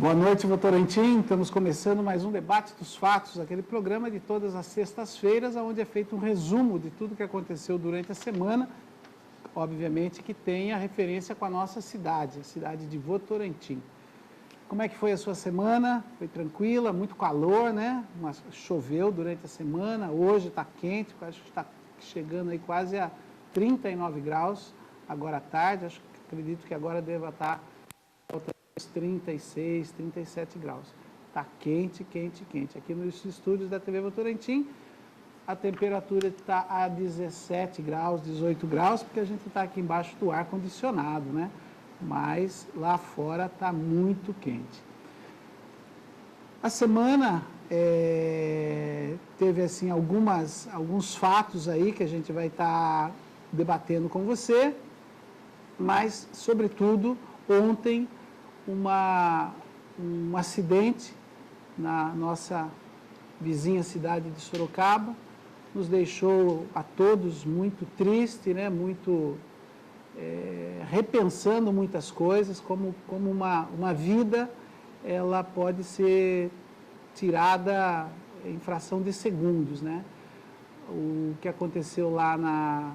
Boa noite, Votorantim. Estamos começando mais um debate dos fatos, aquele programa de todas as sextas-feiras, onde é feito um resumo de tudo que aconteceu durante a semana, obviamente que tem a referência com a nossa cidade, a cidade de Votorantim. Como é que foi a sua semana? Foi tranquila, muito calor, né? Mas choveu durante a semana, hoje está quente, acho que está chegando aí quase a 39 graus, agora à tarde, acredito que agora deva estar 36, 37 graus. Está quente, quente, quente. Aqui nos estúdios da TV Votorantim, a temperatura está a 17 graus, 18 graus, porque a gente está aqui embaixo do ar-condicionado, né? Mas lá fora está muito quente. A semana teve assim alguns fatos aí que a gente vai estar debatendo com você, mas, sobretudo, ontem, um acidente na nossa vizinha cidade de Sorocaba, nos deixou a todos muito triste, né? Muito repensando muitas coisas, como uma vida ela pode ser tirada em fração de segundos, né? O que aconteceu lá na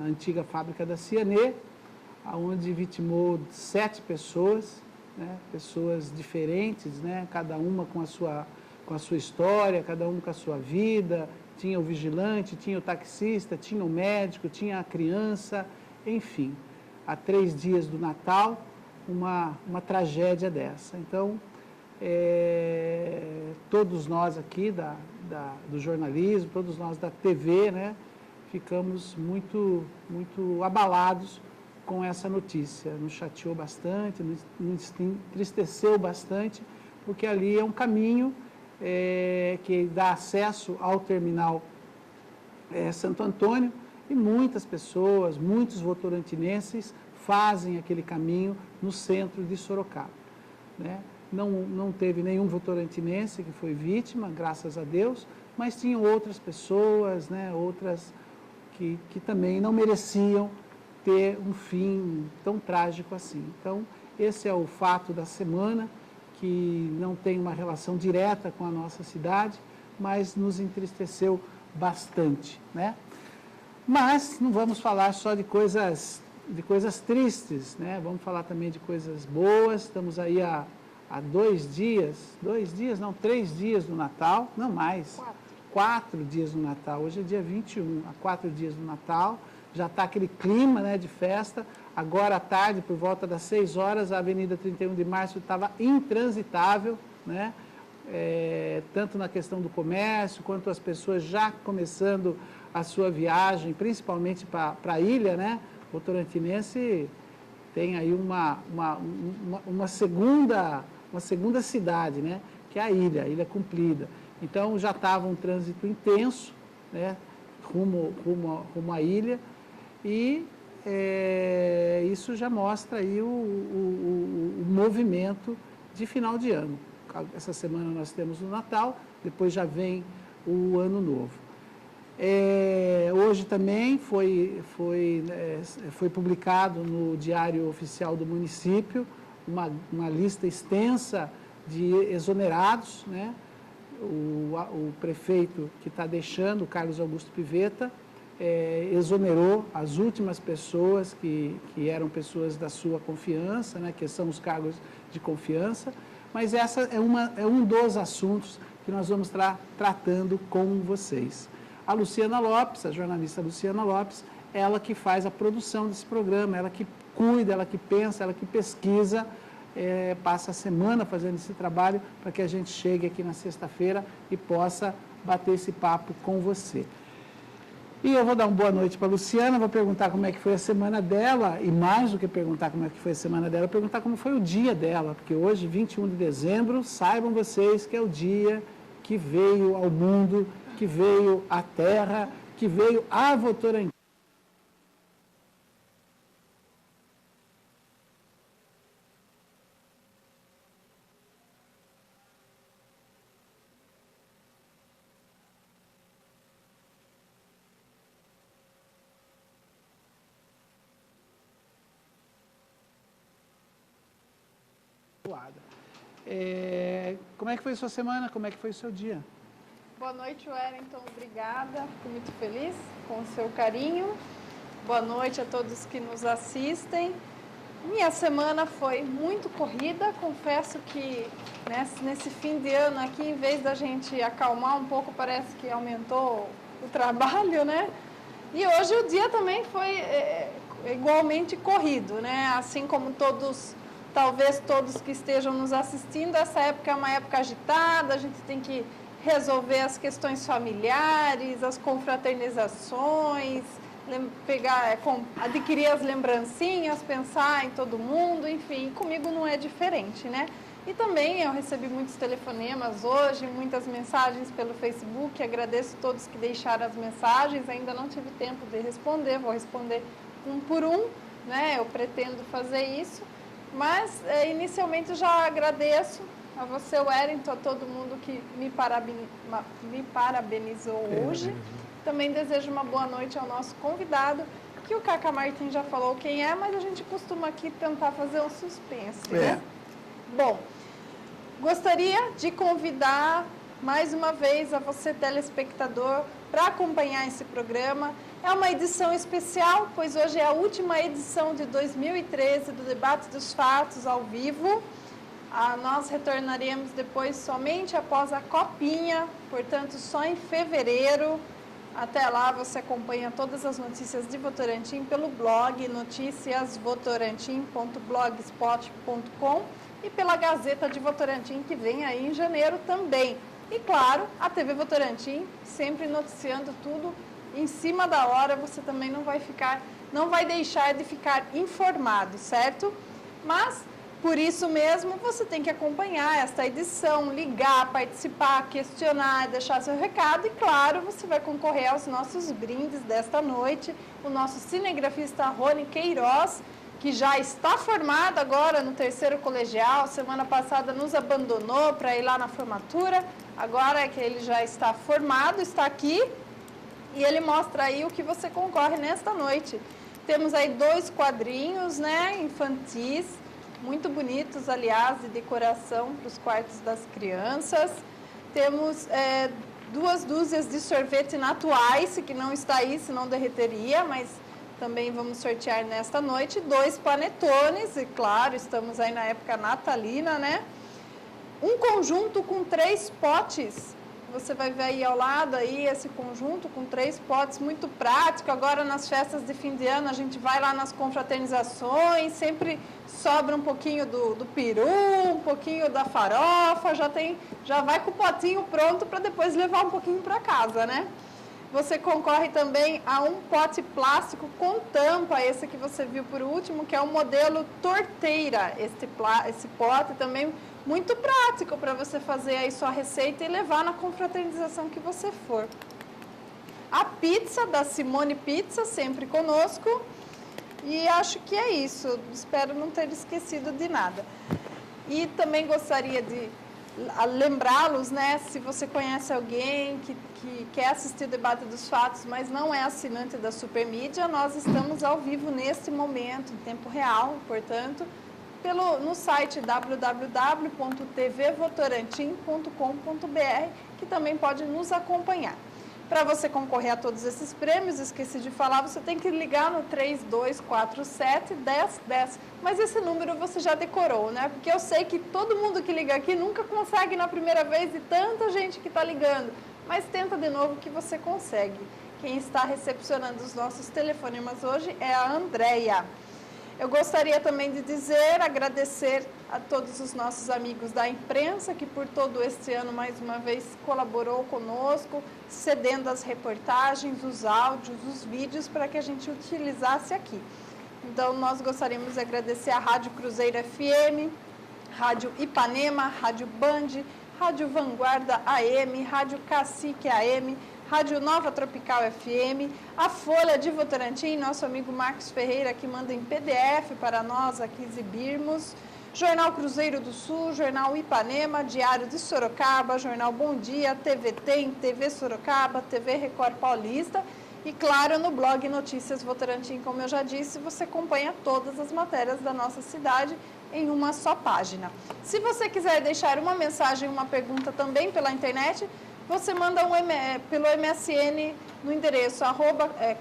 antiga fábrica da Cianet, onde vitimou 7 pessoas, né? Pessoas diferentes, né? Cada uma com a sua história, cada uma com a sua vida. Tinha o vigilante, tinha o taxista, tinha o médico, tinha a criança, enfim. Há 3 dias do Natal, uma tragédia dessa. Então, todos nós aqui do jornalismo, todos nós da TV, né? Ficamos muito abalados com essa notícia. Nos chateou bastante, nos entristeceu bastante, porque ali é um caminho que dá acesso ao terminal Santo Antônio, e muitas pessoas, muitos votorantinenses fazem aquele caminho no centro de Sorocaba, né? Não teve nenhum votorantinense que foi vítima, graças a Deus, mas tinham outras pessoas, né? Outras que também não mereciam ter um fim tão trágico assim. Então, esse é o fato da semana, que não tem uma relação direta com a nossa cidade, mas nos entristeceu bastante, né? Mas não vamos falar só de coisas tristes, né? Vamos falar também de coisas boas. Estamos aí há 3 dias do Natal, não mais. 4 dias do Natal. Hoje é dia 21, há 4 dias do Natal. Já está aquele clima, né, de festa. Agora à tarde, por volta das 6 horas, a Avenida 31 de Março estava intransitável, né? Tanto na questão do comércio, quanto as pessoas já começando a sua viagem, principalmente para a ilha, né? O votorantinense tem aí uma segunda cidade, né? Que é a Ilha Comprida. Então, já estava um trânsito intenso, né? Rumo à ilha, e isso já mostra aí o movimento de final de ano. Essa semana nós temos o Natal, depois já vem o Ano Novo. Hoje também foi publicado no Diário Oficial do Município uma lista extensa de exonerados, né? O prefeito que está deixando, Carlos Augusto Pivetta, exonerou as últimas pessoas que eram pessoas da sua confiança, né? Que são os cargos de confiança. Mas essa é um dos assuntos que nós vamos estar tratando com vocês. A Luciana Lopes, a jornalista Luciana Lopes, ela que faz a produção desse programa, ela que cuida, ela que pensa, ela que pesquisa, passa a semana fazendo esse trabalho para que a gente chegue aqui na sexta-feira e possa bater esse papo com você. E eu vou dar uma boa noite para a Luciana, vou perguntar como é que foi a semana dela, e mais do que perguntar como é que foi a semana dela, perguntar como foi o dia dela, porque hoje, 21 de dezembro, saibam vocês que é o dia que veio ao mundo, que veio à Terra, que veio a Votorantim. Como é que foi sua semana? Como é que foi o seu dia? Boa noite, Wellington. Obrigada. Fico muito feliz com o seu carinho. Boa noite a todos que nos assistem. Minha semana foi muito corrida. Confesso que nesse fim de ano aqui, em vez da gente acalmar um pouco, parece que aumentou o trabalho, né? E hoje o dia também foi igualmente corrido, né? Assim como talvez todos que estejam nos assistindo, essa época é uma época agitada, a gente tem que resolver as questões familiares, as confraternizações, adquirir as lembrancinhas, pensar em todo mundo, enfim, comigo não é diferente, né? E também eu recebi muitos telefonemas hoje, muitas mensagens pelo Facebook, agradeço a todos que deixaram as mensagens, ainda não tive tempo de responder, vou responder um por um, né? Eu pretendo fazer isso, mas inicialmente já agradeço a você, Wellington, a todo mundo que me parabenizou hoje. Também desejo uma boa noite ao nosso convidado, que o Cacá Martins já falou quem é, mas a gente costuma aqui tentar fazer um suspense, né? Bom, gostaria de convidar mais uma vez a você, telespectador, para acompanhar esse programa. É uma edição especial, pois hoje é a última edição de 2013 do Debate dos Fatos ao vivo. Nós retornaremos depois somente após a Copinha, portanto só em fevereiro. Até lá você acompanha todas as notícias de Votorantim pelo blog noticiasvotorantim.blogspot.com e pela Gazeta de Votorantim, que vem aí em janeiro também. E claro, a TV Votorantim, sempre noticiando tudo em cima da hora, você também não vai deixar de ficar informado, certo? Mas, por isso mesmo, você tem que acompanhar esta edição, ligar, participar, questionar, deixar seu recado e, claro, você vai concorrer aos nossos brindes desta noite. O nosso cinegrafista Rony Queiroz, que já está formado agora no 3º colegial, semana passada nos abandonou para ir lá na formatura, agora que ele já está formado, está aqui e ele mostra aí o que você concorre nesta noite. Temos aí 2 quadrinhos, né, infantis, muito bonitos, aliás, de decoração para os quartos das crianças. Temos 2 dúzias de sorvete Natuice, que não está aí, senão derreteria, mas também vamos sortear nesta noite. 2 panetones, e claro, estamos aí na época natalina, né? Um conjunto com 3 potes. Você vai ver aí ao lado aí esse conjunto com 3 potes, muito prático. Agora nas festas de fim de ano a gente vai lá nas confraternizações, sempre sobra um pouquinho do peru, um pouquinho da farofa, já vai com o potinho pronto para depois levar um pouquinho para casa, né? Você concorre também a um pote plástico com tampa, esse que você viu por último, que é o modelo torteira. Esse pote também muito prático para você fazer aí sua receita e levar na confraternização que você for. A pizza da Simone Pizza, sempre conosco. E acho que é isso. Espero não ter esquecido de nada. E também gostaria de lembrá-los, né, se você conhece alguém que quer assistir o Debate dos Fatos, mas não é assinante da Supermídia, nós estamos ao vivo neste momento, em tempo real, portanto, no site www.tvvotorantim.com.br, que também pode nos acompanhar. Para você concorrer a todos esses prêmios, esqueci de falar, você tem que ligar no 3247-1010. Mas esse número você já decorou, né? Porque eu sei que todo mundo que liga aqui nunca consegue na primeira vez e tanta gente que está ligando. Mas tenta de novo que você consegue. Quem está recepcionando os nossos telefonemas hoje é a Andréia. Eu gostaria também de agradecer a todos os nossos amigos da imprensa que por todo este ano, mais uma vez, colaborou conosco, cedendo as reportagens, os áudios, os vídeos para que a gente utilizasse aqui. Então, nós gostaríamos de agradecer a Rádio Cruzeiro FM, Rádio Ipanema, Rádio Band, Rádio Vanguarda AM, Rádio Cacique AM, Rádio Nova Tropical FM, a Folha de Votorantim, nosso amigo Marcos Ferreira, que manda em PDF para nós aqui exibirmos, Jornal Cruzeiro do Sul, Jornal Ipanema, Diário de Sorocaba, Jornal Bom Dia, TV Tem, TV Sorocaba, TV Record Paulista E claro, no blog Notícias Votorantim, como eu já disse, você acompanha todas as matérias da nossa cidade em uma só página. Se você quiser deixar uma mensagem, uma pergunta também pela internet, você manda pelo MSN no endereço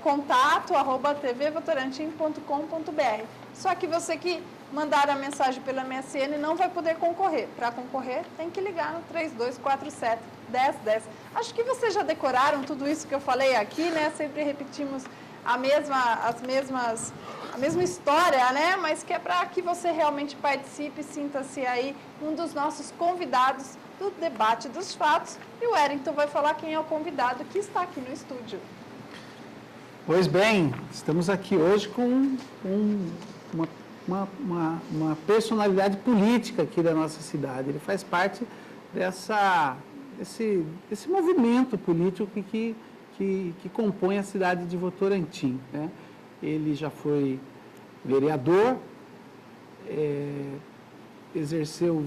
contato@tvvotorantim.com.br. Só que você que mandar a mensagem pelo MSN não vai poder concorrer. Para concorrer, tem que ligar no 3247-1010. Acho que vocês já decoraram tudo isso que eu falei aqui, né? Sempre repetimos a mesma história, né? Mas que é para que você realmente participe, sinta-se aí um dos nossos convidados do debate dos fatos. E o Wellington vai falar quem é o convidado que está aqui no estúdio. Pois bem, estamos aqui hoje com uma personalidade política aqui da nossa cidade. Ele faz parte desse movimento político que compõe a cidade de Votorantim, né? Ele já foi vereador, exerceu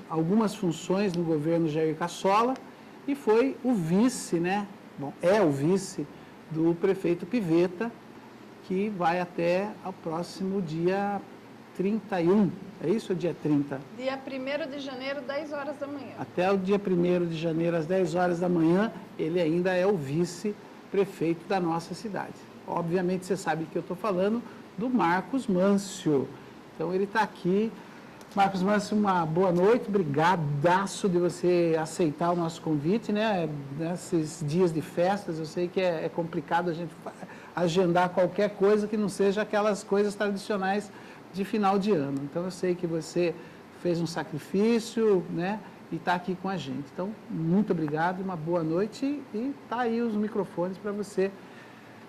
algumas funções no governo Jair Cassola e foi o vice, né? Bom, é o vice do prefeito Pivetta, que vai até o próximo dia 31, é isso ou dia 30? Dia 1º de janeiro, 10 horas da manhã. Até o dia 1º de janeiro, às 10 horas da manhã, ele ainda é o vice-prefeito da nossa cidade. Obviamente, você sabe que eu estou falando do Marcos Mâncio. Então, ele está aqui. Marcos Mâncio, uma boa noite, brigadaço de você aceitar o nosso convite, né? Nesses dias de festas, eu sei que é complicado a gente agendar qualquer coisa que não seja aquelas coisas tradicionais de final de ano. Então, eu sei que você fez um sacrifício, né? E está aqui com a gente. Então, muito obrigado, uma boa noite e está aí os microfones para você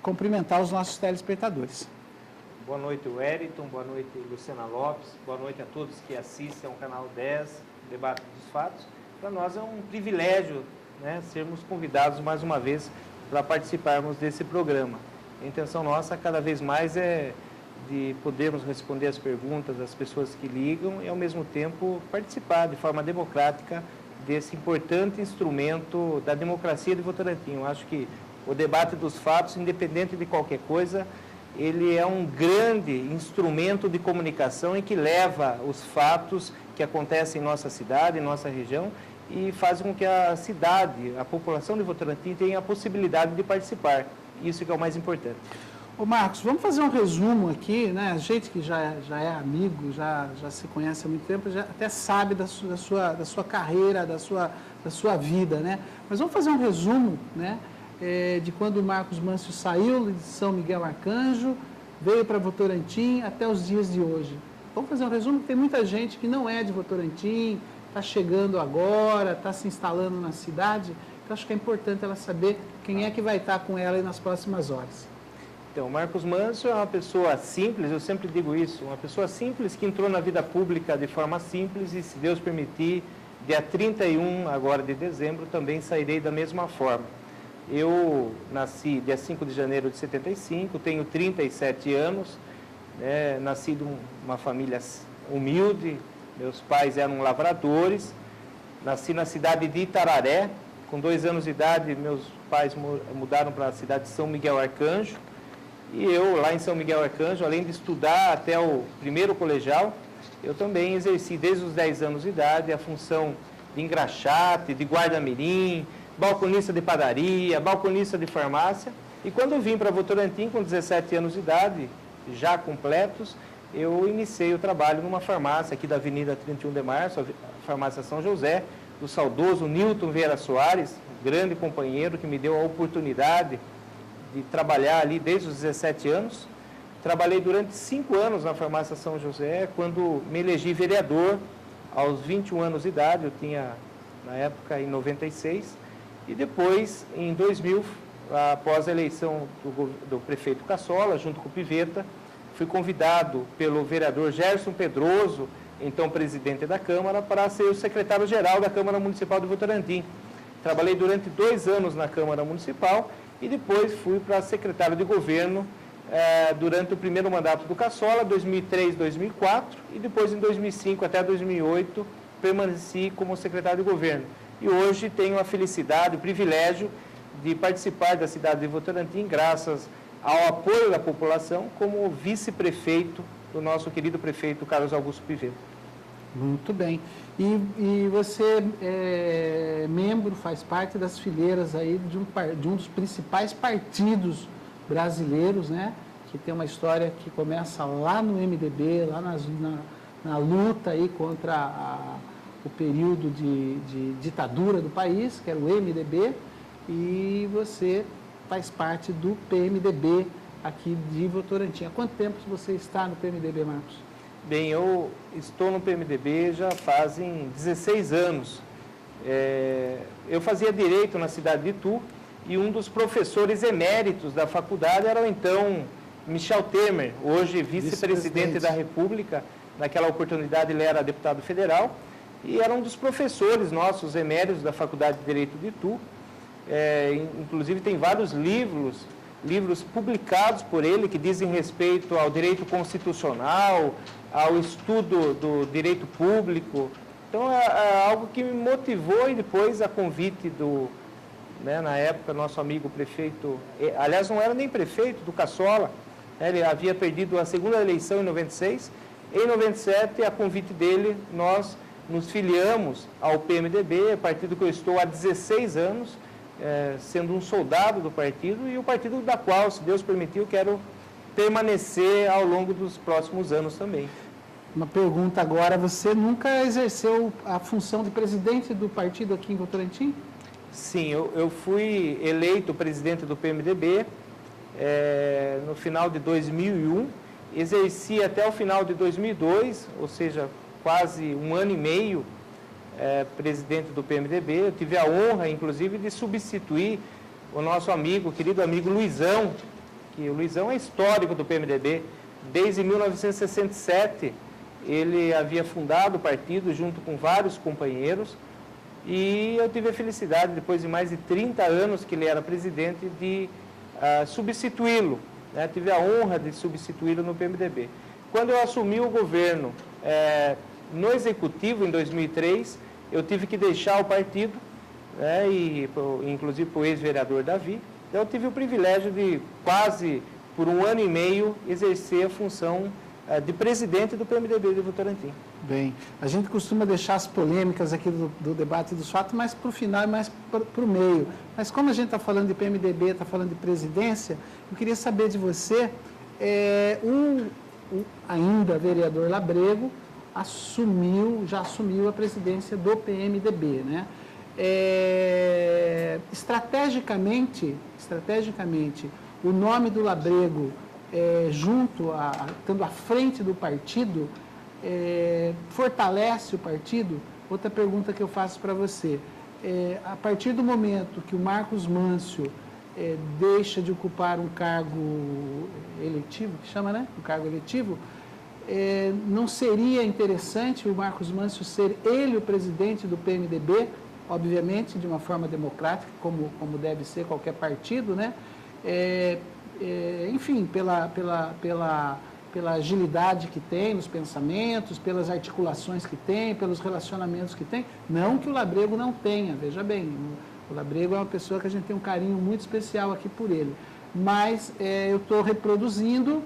cumprimentar os nossos telespectadores. Boa noite, Wellington. Boa noite, Luciana Lopes. Boa noite a todos que assistem ao canal 10, Debate dos Fatos. Para nós é um privilégio, né, sermos convidados mais uma vez para participarmos desse programa. A intenção nossa cada vez mais é de podermos responder as perguntas das pessoas que ligam e, ao mesmo tempo, participar de forma democrática desse importante instrumento da democracia de Votorantim. Eu acho que o debate dos fatos, independente de qualquer coisa, ele é um grande instrumento de comunicação em que leva os fatos que acontecem em nossa cidade, em nossa região, e faz com que a cidade, a população de Votorantim tenha a possibilidade de participar. Isso que é o mais importante. Ô Marcos, vamos fazer um resumo aqui, né? A gente que já é amigo, já se conhece há muito tempo, já até sabe da sua carreira, da sua vida, né? Mas vamos fazer um resumo, né? De quando o Marcos Mâncio saiu de São Miguel Arcanjo, veio para Votorantim até os dias de hoje. Vamos fazer um resumo, porque tem muita gente que não é de Votorantim, está chegando agora, está se instalando na cidade, então acho que é importante ela saber quem é que vai estar com ela aí nas próximas horas. Então, Marcos Mâncio é uma pessoa simples, eu sempre digo isso, uma pessoa simples que entrou na vida pública de forma simples e, se Deus permitir, dia 31 agora de dezembro, também sairei da mesma forma. Eu nasci dia 5 de janeiro de 75, tenho 37 anos, né, nasci de uma família humilde, meus pais eram lavradores, nasci na cidade de Itararé, com 2 anos de idade meus pais mudaram para a cidade de São Miguel Arcanjo, e eu lá em São Miguel Arcanjo, além de estudar até o primeiro colegial, eu também exerci desde os 10 anos de idade a função de engraxate, de guarda-mirim, balconista de padaria, balconista de farmácia. E quando eu vim para Votorantim, com 17 anos de idade, já completos, eu iniciei o trabalho numa farmácia aqui da Avenida 31 de Março, a farmácia São José, do saudoso Nilton Vieira Soares, grande companheiro que me deu a oportunidade de trabalhar ali desde os 17 anos. Trabalhei durante 5 anos na farmácia São José, quando me elegi vereador aos 21 anos de idade, eu tinha, na época, em 96, e depois, em 2000, após a eleição do prefeito Cassola, junto com o Pivetta, fui convidado pelo vereador Gerson Pedroso, então presidente da Câmara, para ser o secretário-geral da Câmara Municipal de Votorantim. Trabalhei durante 2 anos na Câmara Municipal e depois fui para secretário de governo durante o primeiro mandato do Cassola, 2003, 2004, e depois em 2005 até 2008 permaneci como secretário de governo. E hoje tenho a felicidade, o privilégio de participar da cidade de Votorantim, graças ao apoio da população, como vice-prefeito do nosso querido prefeito Carlos Augusto Piveto. Muito bem. E você é membro, faz parte das fileiras aí de um dos principais partidos brasileiros, né? Que tem uma história que começa lá no MDB, lá na luta aí contra o período de ditadura do país, que era o MDB, e você faz parte do PMDB aqui de Votorantim. Há quanto tempo você está no PMDB, Marcos? Bem, eu estou no PMDB já fazem 16 anos. Eu fazia Direito na cidade de Itu e um dos professores eméritos da faculdade era o então Michel Temer, hoje vice-presidente da República. Naquela oportunidade ele era deputado federal e era um dos professores nossos eméritos da Faculdade de Direito de Itu. Inclusive tem vários livros publicados por ele que dizem respeito ao direito constitucional, ao estudo do direito público. Então, é algo que me motivou e depois a convite na época, nosso amigo prefeito, aliás, não era nem prefeito, do Cassola, ele havia perdido a segunda eleição em 96. Em 97, a convite dele, nós nos filiamos ao PMDB, partido que eu estou há 16 anos, sendo um soldado do partido e o partido da qual, se Deus permitir, eu quero permanecer ao longo dos próximos anos também. Uma pergunta agora, você nunca exerceu a função de presidente do partido aqui em Votorantim? Sim, eu fui eleito presidente do PMDB no final de 2001, exerci até o final de 2002, ou seja, quase um ano e meio presidente do PMDB. Eu tive a honra, inclusive, de substituir o nosso querido amigo Luizão, que o Luizão é histórico do PMDB. Desde 1967, ele havia fundado o partido junto com vários companheiros e eu tive a felicidade, depois de mais de 30 anos que ele era presidente, de substituí-lo. Tive a honra de substituí-lo no PMDB. Quando eu assumi o governo no Executivo, em 2003, eu tive que deixar o partido, inclusive para o ex-vereador Davi. Então, eu tive o privilégio de, quase por um ano e meio, exercer a função de presidente do PMDB de Votorantim. Bem, a gente costuma deixar as polêmicas aqui do debate dos fatos mais para o final e mais para o meio. Mas como a gente está falando de PMDB, está falando de presidência, eu queria saber de você, ainda vereador Labrego já assumiu a presidência do PMDB, né? Estrategicamente, o nome do Labrego, estando à frente do partido, fortalece o partido? Outra pergunta que eu faço para você, a partir do momento que o Marcos Mâncio deixa de ocupar um cargo eletivo, que chama, né? Um cargo eletivo, não seria interessante o Marcos Mâncio ser ele o presidente do PMDB, obviamente de uma forma democrática, como deve ser qualquer partido, né? Enfim, pela agilidade que tem nos pensamentos, pelas articulações que tem, pelos relacionamentos que tem. Não que o Labrego não tenha, veja bem, o Labrego é uma pessoa que a gente tem um carinho muito especial aqui por ele. Mas eu estou reproduzindo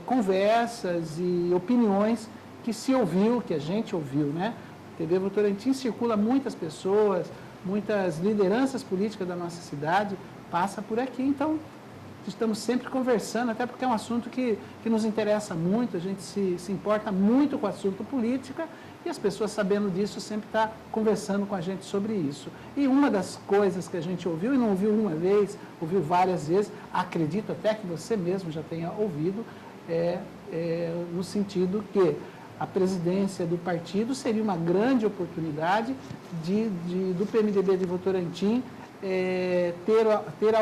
conversas e opiniões que se ouviu, que a gente ouviu, né? TV Votorantim circula muitas pessoas, muitas lideranças políticas da nossa cidade, passa por aqui, então estamos sempre conversando, até porque é um assunto que nos interessa muito, a gente se importa muito com o assunto política e as pessoas, sabendo disso, sempre estão conversando com a gente sobre isso. E uma das coisas que a gente ouviu, e não ouviu uma vez, ouviu várias vezes, acredito até que você mesmo já tenha ouvido, no sentido que a presidência do partido seria uma grande oportunidade do PMDB de Votorantim ter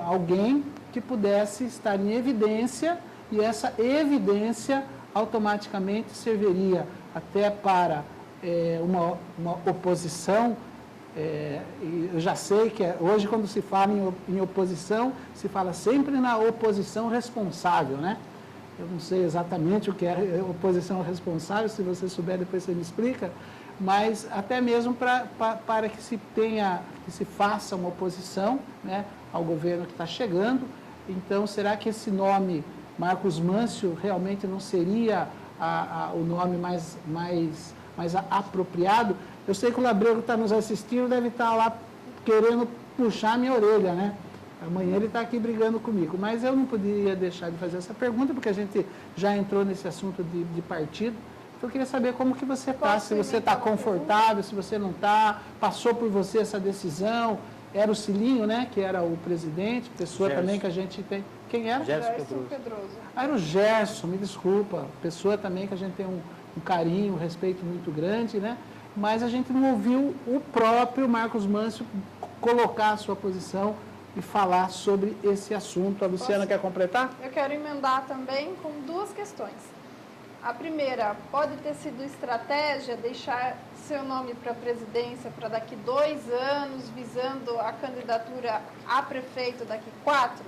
alguém que pudesse estar em evidência, e essa evidência automaticamente serviria até para uma oposição. E eu já sei que hoje, quando se fala em oposição, se fala sempre na oposição responsável, né? Eu não sei exatamente o que é oposição responsável, se você souber depois você me explica, mas até mesmo para que se faça uma oposição, né, ao governo que está chegando. Então, será que esse nome, Marcos Mâncio, realmente não seria o nome mais apropriado? Eu sei que o Labrego está nos assistindo, deve estar lá querendo puxar a minha orelha, né? Amanhã ele está aqui brigando comigo, mas eu não poderia deixar de fazer essa pergunta, porque a gente já entrou nesse assunto de partido. Então, eu queria saber como que você está, se você está confortável, se você não está, passou por você essa decisão. Era o Cilinho, né, que era o presidente, pessoa Gerson. também que a gente tem... Quem era? Gerson Pedroso. Ah, era o Gerson, me desculpa, pessoa também que a gente tem um carinho, um respeito muito grande, né? Mas a gente não ouviu o próprio Marcos Mâncio colocar a sua posição e falar sobre esse assunto. A Luciana quer completar? Eu quero emendar também com duas questões. A primeira, pode ter sido estratégia deixar seu nome para a presidência para daqui 2 anos, visando a candidatura a prefeito daqui 4?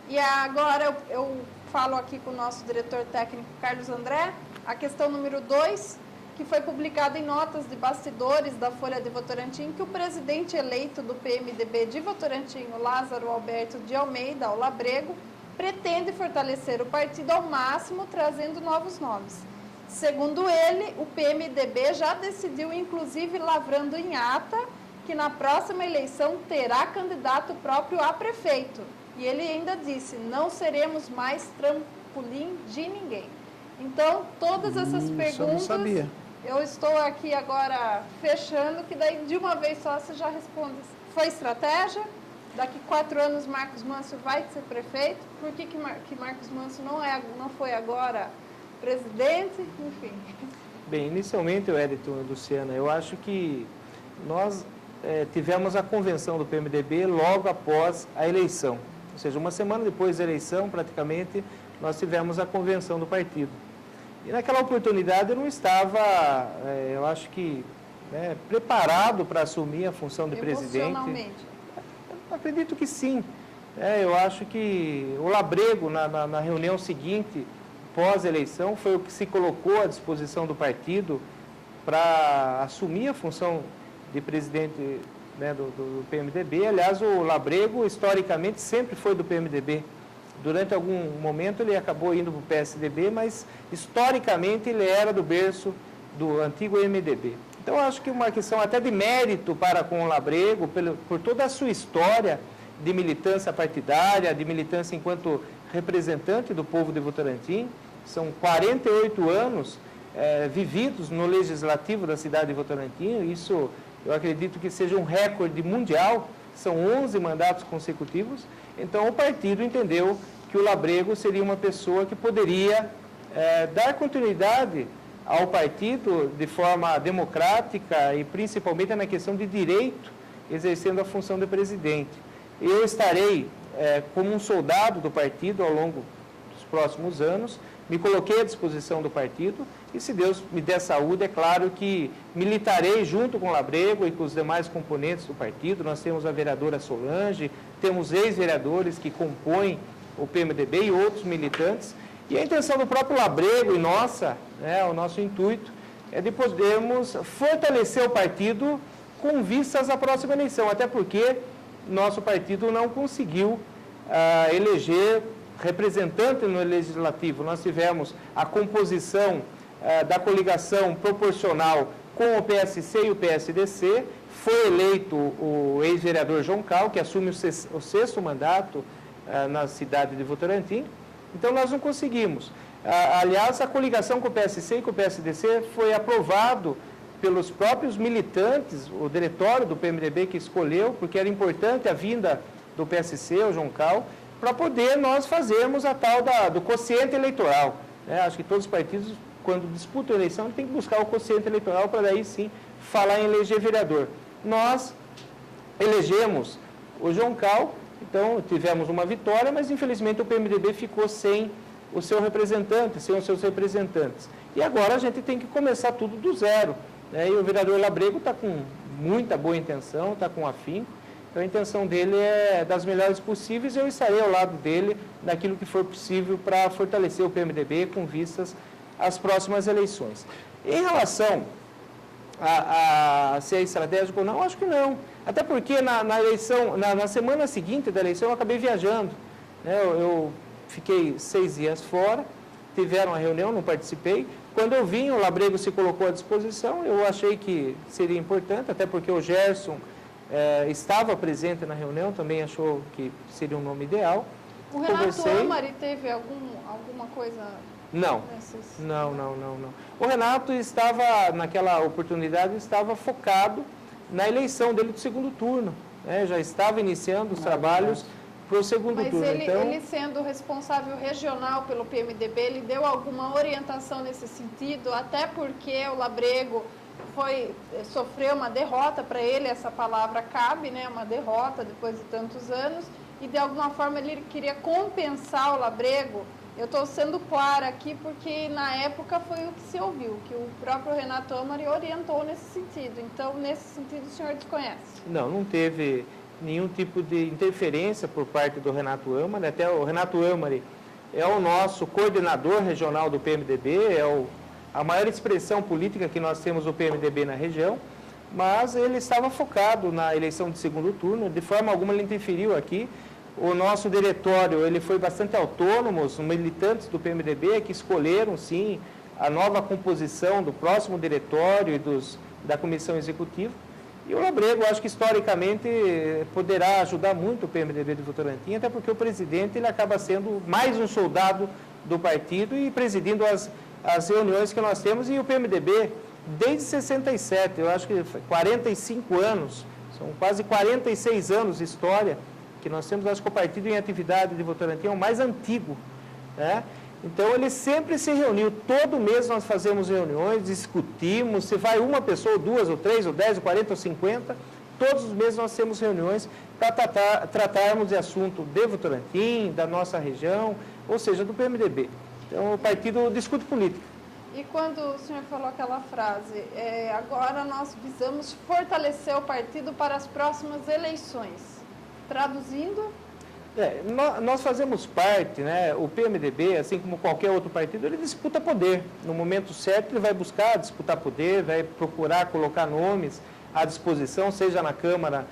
E agora eu falo aqui com o nosso diretor técnico, Carlos André, a questão número 2, que foi publicada em notas de bastidores da Folha de Votorantim, que o presidente eleito do PMDB de Votorantim, o Lázaro Alberto de Almeida, o Labrego, pretende fortalecer o partido ao máximo, trazendo novos nomes. Segundo ele, o PMDB já decidiu, inclusive lavrando em ata, que na próxima eleição terá candidato próprio a prefeito. E ele ainda disse, não seremos mais trampolim de ninguém. Então, todas essas perguntas, eu não sabia. Eu estou aqui agora fechando, que daí de uma vez só você já responde. Foi estratégia? Daqui 4 anos Marcos Mâncio vai ser prefeito? Por que Marcos Mâncio não foi agora presidente? Enfim. Bem, inicialmente, Wellington e Luciana, eu acho que nós tivemos a convenção do PMDB logo após a eleição. Ou seja, uma semana depois da eleição, praticamente, nós tivemos a convenção do partido. E naquela oportunidade eu não estava, eu acho que, preparado para assumir a função de presidente. Emocionalmente? Eu acredito que sim. Eu acho que o Labrego, na reunião seguinte, pós-eleição, foi o que se colocou à disposição do partido para assumir a função de presidente, né, do PMDB. Aliás, o Labrego, historicamente, sempre foi do PMDB. Durante algum momento ele acabou indo para o PSDB, mas historicamente ele era do berço do antigo MDB. Então, eu acho que uma questão até de mérito para com o Labrego, por toda a sua história de militância partidária, de militância enquanto representante do povo de Votorantim. São 48 anos vividos no legislativo da cidade de Votorantim. Isso, eu acredito que seja um recorde mundial. São 11 mandatos consecutivos. Então, o partido entendeu que o Labrego seria uma pessoa que poderia dar continuidade ao partido de forma democrática e principalmente na questão de direito, exercendo a função de presidente. Eu estarei como um soldado do partido ao longo dos próximos anos, me coloquei à disposição do partido e, se Deus me der saúde, é claro que militarei junto com o Labrego e com os demais componentes do partido. Nós temos a vereadora Solange, temos ex-vereadores que compõem o PMDB e outros militantes. E a intenção do próprio Labrego e nossa, o nosso intuito, é de podermos fortalecer o partido com vistas à próxima eleição, até porque nosso partido não conseguiu eleger representante no Legislativo. Nós tivemos a composição da coligação proporcional com o PSC e o PSDC, foi eleito o ex-vereador João Cal, que assume o 6º mandato na cidade de Votorantim. Então, nós não conseguimos. Aliás, a coligação com o PSC e com o PSDC foi aprovado pelos próprios militantes, o diretório do PMDB que escolheu, porque era importante a vinda do PSC, o João Cal, para poder nós fazermos a tal do quociente eleitoral. Acho que todos os partidos, quando disputam a eleição, têm que buscar o quociente eleitoral para daí sim falar em eleger vereador. Nós elegemos o João Cal, então tivemos uma vitória, mas infelizmente o PMDB ficou sem o seu representante, sem os seus representantes. E agora a gente tem que começar tudo do zero. E o vereador Labrego está com muita boa intenção, está com afinco. Então a intenção dele é das melhores possíveis e eu estarei ao lado dele naquilo que for possível para fortalecer o PMDB com vistas às próximas eleições. Em relação a ser estratégico ou não? Acho que não. Até porque na eleição, na semana seguinte da eleição, eu acabei viajando. Né? Eu fiquei 6 dias fora, tiveram a reunião, não participei. Quando eu vim, o Labrego se colocou à disposição, eu achei que seria importante, até porque o Gerson estava presente na reunião, também achou que seria um nome ideal. O Renato Amari teve alguma coisa... Não, não. O Renato estava, naquela oportunidade, estava focado na eleição dele do segundo turno. Né? Já estava iniciando os trabalhos para o segundo turno. Mas ele sendo responsável regional pelo PMDB, ele deu alguma orientação nesse sentido? Até porque o Labrego sofreu uma derrota, para ele essa palavra cabe, né? Uma derrota depois de tantos anos, e de alguma forma ele queria compensar o Labrego. Eu estou sendo clara aqui porque na época foi o que se ouviu, que o próprio Renato Amari orientou nesse sentido. Então, nesse sentido, o senhor desconhece? Não teve nenhum tipo de interferência por parte do Renato Amari. Até o Renato Amari é o nosso coordenador regional do PMDB, a maior expressão política que nós temos do PMDB na região, mas ele estava focado na eleição de segundo turno, de forma alguma ele interferiu aqui. O nosso diretório ele foi bastante autônomo, os militantes do PMDB que escolheram, sim, a nova composição do próximo diretório e da comissão executiva. E o Labrego, acho que historicamente poderá ajudar muito o PMDB de Votorantim, até porque o presidente ele acaba sendo mais um soldado do partido e presidindo as reuniões que nós temos. E o PMDB, desde 67, eu acho que 45 anos, são quase 46 anos de história, que nós temos, acho que o partido em atividade de Votorantim é o mais antigo, né? Então, ele sempre se reuniu, todo mês nós fazemos reuniões, discutimos, se vai uma pessoa, ou 2, ou 3, ou 10, ou 40, ou 50, todos os meses nós temos reuniões para tratarmos de assunto de Votorantim, da nossa região, ou seja, do PMDB. Então, o partido discute política. E quando o senhor falou aquela frase, agora nós visamos fortalecer o partido para as próximas eleições. Traduzindo? Nós fazemos parte, né, o PMDB, assim como qualquer outro partido, ele disputa poder. No momento certo, ele vai buscar disputar poder, vai procurar colocar nomes à disposição, seja na Câmara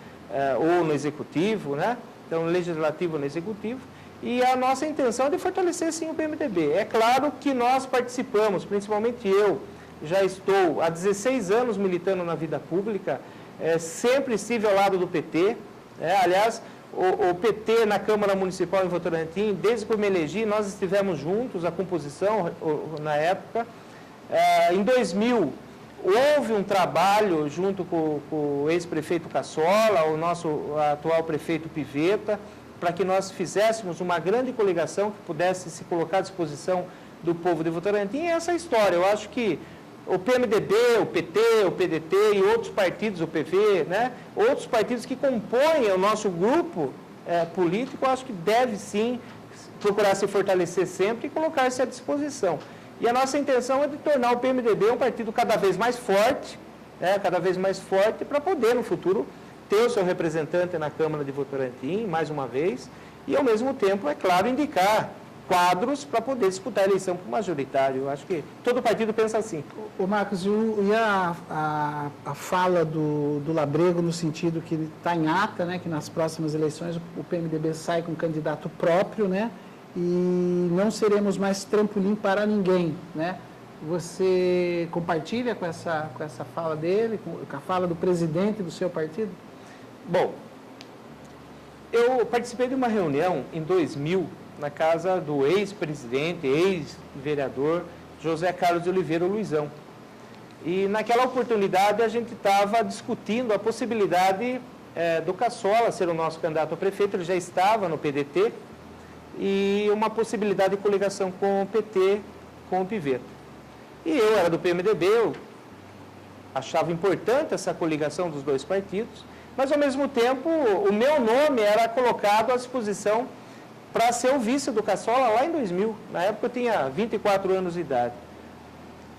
ou no Executivo, né? Então, no Legislativo ou no Executivo. E a nossa intenção é de fortalecer, sim, o PMDB. É claro que nós participamos, principalmente eu, já estou há 16 anos militando na vida pública, sempre estive ao lado do PT. Aliás, o PT na Câmara Municipal em Votorantim, desde que eu me elegi, nós estivemos juntos, a composição na época. Em 2000, houve um trabalho junto com o ex-prefeito Cassola, o nosso atual prefeito Piveta, para que nós fizéssemos uma grande coligação que pudesse se colocar à disposição do povo de Votorantim. E essa história, eu acho que o PMDB, o PT, o PDT e outros partidos, o PV, né, outros partidos que compõem o nosso grupo político, eu acho que deve sim procurar se fortalecer sempre e colocar-se à disposição. E a nossa intenção é de tornar o PMDB um partido cada vez mais forte, para poder no futuro ter o seu representante na Câmara de Votorantim, mais uma vez, e ao mesmo tempo, é claro, indicar quadros para poder disputar a eleição por majoritário. Eu acho que todo partido pensa assim. O Marcos, e a fala do Labrego no sentido que está em ata, né, que nas próximas eleições o PMDB sai com um candidato próprio, né, e não seremos mais trampolim para ninguém, né? Você compartilha com essa fala dele, com a fala do presidente do seu partido? Bom, eu participei de uma reunião em 2000, na casa do ex-presidente, ex-vereador José Carlos de Oliveira Luizão. E naquela oportunidade a gente estava discutindo a possibilidade do Cassola ser o nosso candidato a prefeito, ele já estava no PDT, e uma possibilidade de coligação com o PT, com o Piveta. E eu era do PMDB, eu achava importante essa coligação dos dois partidos, mas ao mesmo tempo o meu nome era colocado à disposição para ser o vice do Cassola lá em 2000. Na época eu tinha 24 anos de idade.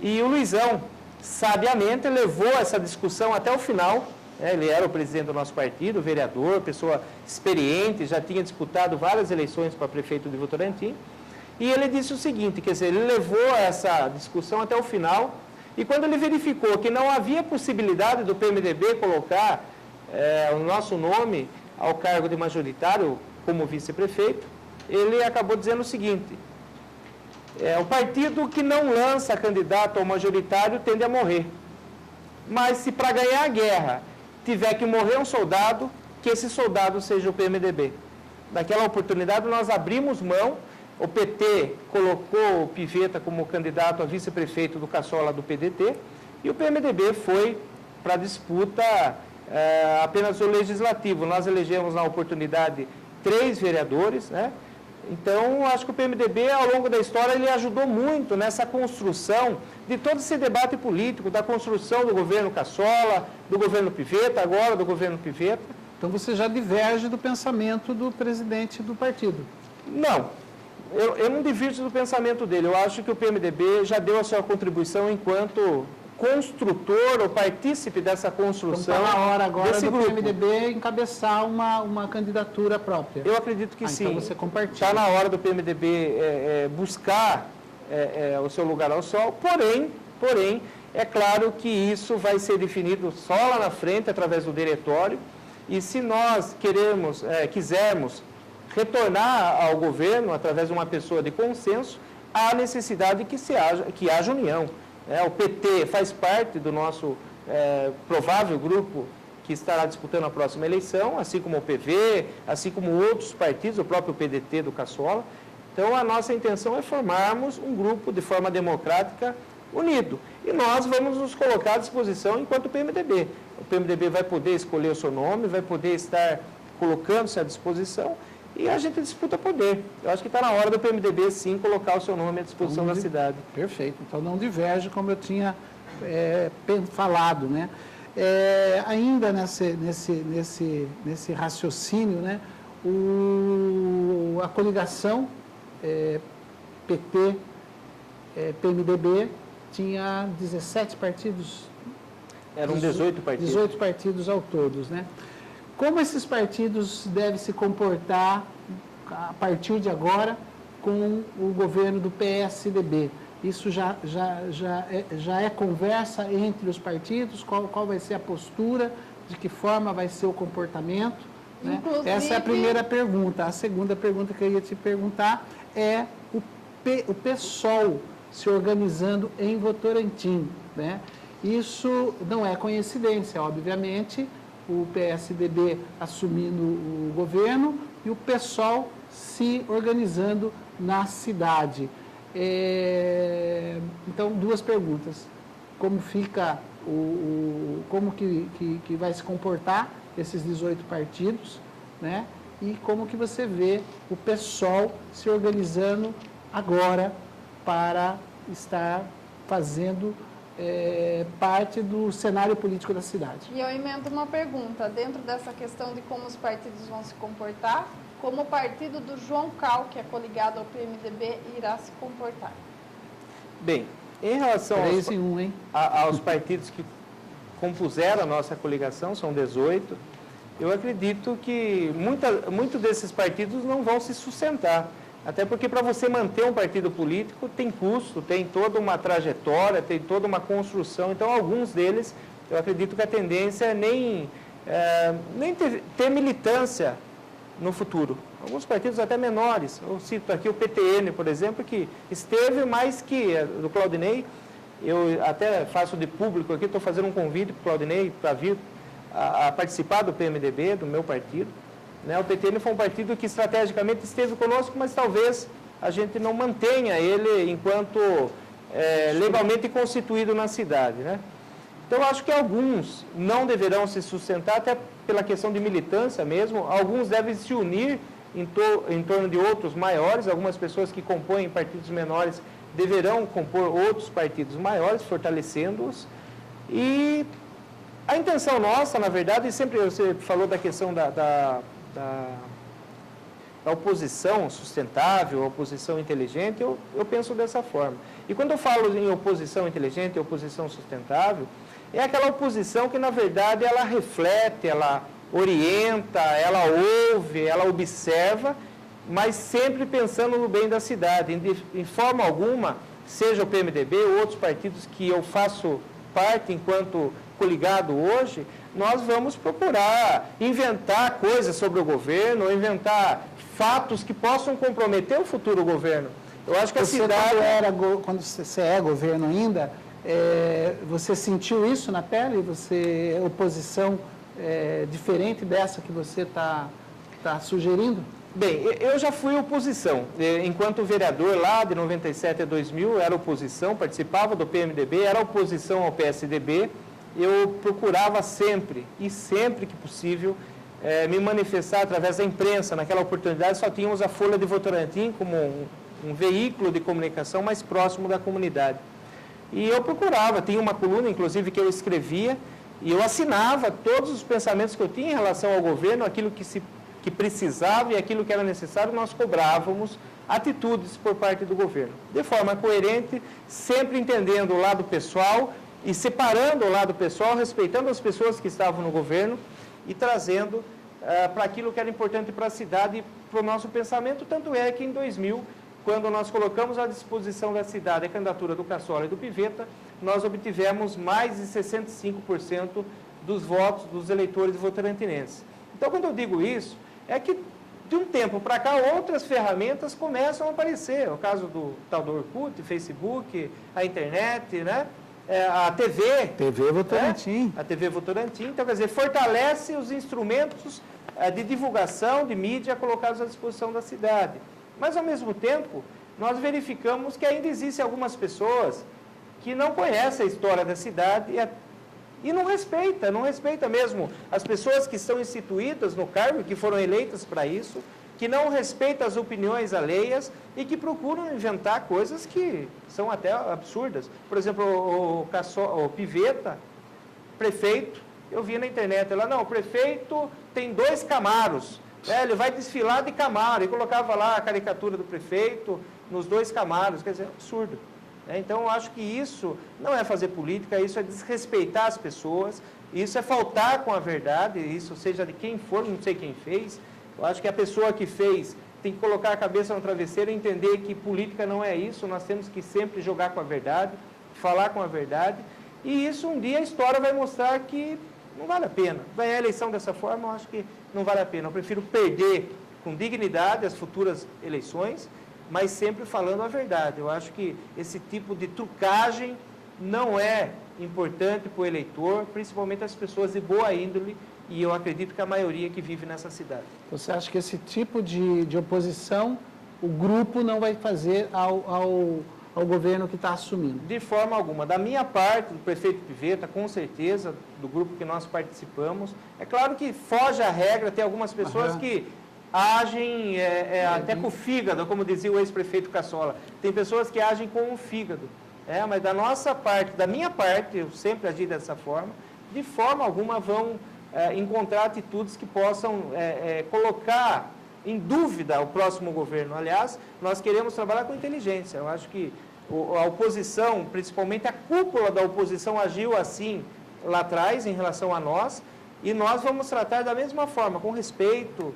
E o Luizão, sabiamente, levou essa discussão até o final. Ele era o presidente do nosso partido, vereador, pessoa experiente, já tinha disputado várias eleições para prefeito de Votorantim. E ele disse o seguinte, quer dizer, ele levou essa discussão até o final E quando ele verificou que não havia possibilidade do PMDB colocar o nosso nome ao cargo de majoritário como vice-prefeito, ele acabou dizendo o seguinte: o partido que não lança candidato ao majoritário tende a morrer. Mas se para ganhar a guerra tiver que morrer um soldado, que esse soldado seja o PMDB. Naquela oportunidade nós abrimos mão, o PT colocou o Pivetta como candidato a vice-prefeito do Caçola do PDT, e o PMDB foi para a disputa apenas o legislativo. Nós elegemos na oportunidade 3 vereadores, né? Então, acho que o PMDB, ao longo da história, ele ajudou muito nessa construção de todo esse debate político, da construção do governo Caçola, do governo Pivetta, agora do governo Pivetta. Então você já diverge do pensamento do presidente do partido? Não, eu não divirjo do pensamento dele. Eu acho que o PMDB já deu a sua contribuição enquanto construtor ou partícipe dessa construção. Então está na hora agora do grupo. PMDB encabeçar uma candidatura própria. Eu acredito que sim. Então você compartilha. Está na hora do PMDB buscar o seu lugar ao sol, porém, é claro que isso vai ser definido só lá na frente, através do diretório, e se nós quisermos retornar ao governo através de uma pessoa de consenso, há necessidade que haja união. O PT faz parte do nosso provável grupo que estará disputando a próxima eleição, assim como o PV, assim como outros partidos, o próprio PDT do Caçola. Então, a nossa intenção é formarmos um grupo de forma democrática unido. E nós vamos nos colocar à disposição enquanto PMDB. O PMDB vai poder escolher o seu nome, vai poder estar colocando-se à disposição e a gente disputa poder. Eu acho que está na hora do PMDB, sim, colocar o seu nome à disposição da cidade. Perfeito. Então, não diverge, como eu tinha falado, né? Ainda nesse raciocínio, né? A coligação PT, PMDB, tinha 17 partidos. Eram 18 partidos. 18 partidos ao todos, né? Como esses partidos devem se comportar a partir de agora com o governo do PSDB? Isso já é conversa entre os partidos? Qual vai ser a postura? De que forma vai ser o comportamento? Né? Essa é a primeira pergunta. A segunda pergunta que eu ia te perguntar é o PSOL se organizando em Votorantim, né? Isso não é coincidência, obviamente, o PSDB assumindo o governo e o PSOL se organizando na cidade. Então, 2 perguntas. Como fica como que vai se comportar esses 18 partidos, né? E como que você vê o PSOL se organizando agora para estar fazendo parte do cenário político da cidade. E eu emendo uma pergunta, dentro dessa questão de como os partidos vão se comportar, como o partido do João Cal, que é coligado ao PMDB, irá se comportar? Bem, em relação 3 em 1, hein? aos partidos que compuseram a nossa coligação, são 18, eu acredito que muitos desses partidos não vão se sustentar. Até porque para você manter um partido político tem custo, tem toda uma trajetória, tem toda uma construção. Então, alguns deles, eu acredito que a tendência é nem ter militância no futuro. Alguns partidos até menores. Eu cito aqui o PTN, por exemplo, que esteve mais que do Claudinei. Eu até faço de público aqui, estou fazendo um convite para o Claudinei para vir a participar do PMDB, do meu partido. O PTN foi um partido que estrategicamente esteve conosco, mas talvez a gente não mantenha ele enquanto legalmente constituído na cidade, né? Então, acho que alguns não deverão se sustentar, até pela questão de militância mesmo. Alguns devem se unir em torno de outros maiores. Algumas pessoas que compõem partidos menores deverão compor outros partidos maiores, fortalecendo-os. E a intenção nossa, na verdade, sempre você falou da questão da oposição sustentável, oposição inteligente, eu penso dessa forma. E quando eu falo em oposição inteligente, oposição sustentável, é aquela oposição que, na verdade, ela reflete, ela orienta, ela ouve, ela observa, mas sempre pensando no bem da cidade. Em forma alguma seja o PMDB ou outros partidos que eu faço parte enquanto coligado hoje, nós vamos procurar inventar coisas sobre o governo, ou inventar fatos que possam comprometer o futuro governo. Eu acho que a cidade... Quando você é governo ainda, você sentiu isso na pele? Você, oposição diferente dessa que você está sugerindo? Bem, eu já fui oposição. Enquanto vereador lá de 97 a 2000, era oposição, participava do PMDB, era oposição ao PSDB. Eu procurava sempre, e sempre que possível, me manifestar através da imprensa. Naquela oportunidade só tínhamos a Folha de Votorantim como um veículo de comunicação mais próximo da comunidade. E eu procurava, tinha uma coluna, inclusive, que eu escrevia, e eu assinava todos os pensamentos que eu tinha em relação ao governo, aquilo que precisava e aquilo que era necessário, nós cobrávamos atitudes por parte do governo. De forma coerente, sempre entendendo o lado pessoal e separando o lado pessoal, respeitando as pessoas que estavam no governo e trazendo para aquilo que era importante para a cidade e para o nosso pensamento. Tanto é que em 2000, quando nós colocamos à disposição da cidade a candidatura do Cassola e do Pivetta, nós obtivemos mais de 65% dos votos dos eleitores votorantinenses. Então, quando eu digo isso, é que de um tempo para cá outras ferramentas começam a aparecer. O caso do tal do Orkut, Facebook, a internet, né? A TV. TV Votorantim. A TV Votorantim. Então, quer dizer, fortalece os instrumentos de divulgação, de mídia colocados à disposição da cidade. Mas, ao mesmo tempo, nós verificamos que ainda existem algumas pessoas que não conhecem a história da cidade e não respeita mesmo as pessoas que estão instituídas no cargo, que foram eleitas para isso, que não respeitam as opiniões alheias e que procuram inventar coisas que são até absurdas. Por exemplo, o Pivetta, prefeito, eu vi na internet, o prefeito tem 2 Camaros, ele vai desfilar de Camaro, e colocava lá a caricatura do prefeito nos 2 Camaros, quer dizer, absurdo. Então, eu acho que isso não é fazer política, isso é desrespeitar as pessoas, isso é faltar com a verdade, isso seja de quem for, não sei quem fez. Eu acho que a pessoa que fez tem que colocar a cabeça no travesseiro e entender que política não é isso, nós temos que sempre jogar com a verdade, falar com a verdade, e isso um dia a história vai mostrar que não vale a pena. Ganhar a eleição dessa forma, eu acho que não vale a pena. Eu prefiro perder com dignidade as futuras eleições, mas sempre falando a verdade. Eu acho que esse tipo de trucagem não é importante para o eleitor, principalmente as pessoas de boa índole, e eu acredito que a maioria que vive nessa cidade. Você acha que esse tipo de oposição o grupo não vai fazer ao governo que está assumindo? De forma alguma. Da minha parte, do prefeito Pivetta, com certeza, do grupo que nós participamos, é claro que foge à regra, tem algumas pessoas que agem até com o fígado, como dizia o ex-prefeito Cassola. Tem pessoas que agem com o fígado. Mas da nossa parte, da minha parte, eu sempre agi dessa forma, de forma alguma vão encontrar atitudes que possam colocar em dúvida o próximo governo. Aliás, nós queremos trabalhar com inteligência. Eu acho que a oposição, principalmente a cúpula da oposição, agiu assim lá atrás em relação a nós, e nós vamos tratar da mesma forma, com respeito,